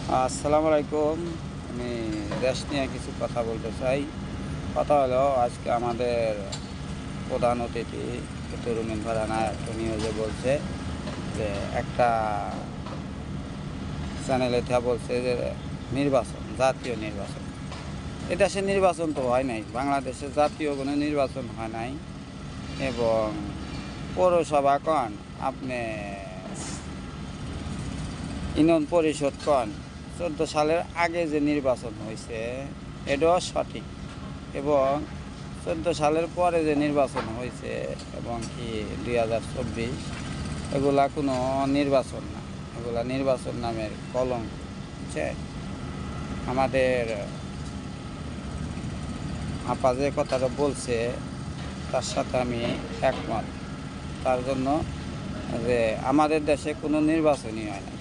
আসসালামু আলাইকুম। আমি দেশ নিয়ে কিছু কথা বলতে চাই। কথা হলো, আজকে আমাদের প্রধান অতিথি তরুণীন ফারহানা একটা নিউজে বলছে যে একটা চ্যানেলে বলছে যে নির্বাচন, জাতীয় নির্বাচন। এ দেশে নির্বাচন তো হয় নাই, বাংলাদেশে জাতীয় কোনো নির্বাচন হয় নাই। এবং পৌরসভা কন, আপনি ইউনিয়ন পরিষদ কন, 14 সালের আগে যে নির্বাচন হয়েছে এটাও সঠিক। এবং 14 সালের পরে যে নির্বাচন হয়েছে এবং কি 2024, এগুলা কোনো নির্বাচন না, এগুলা নির্বাচন নামের কলঙ্ক। বুঝছে? আমাদের আপা যে কথাটা বলছে তার সাথে আমি একমত। তার জন্য যে আমাদের দেশে কোনো নির্বাচনই হয় না।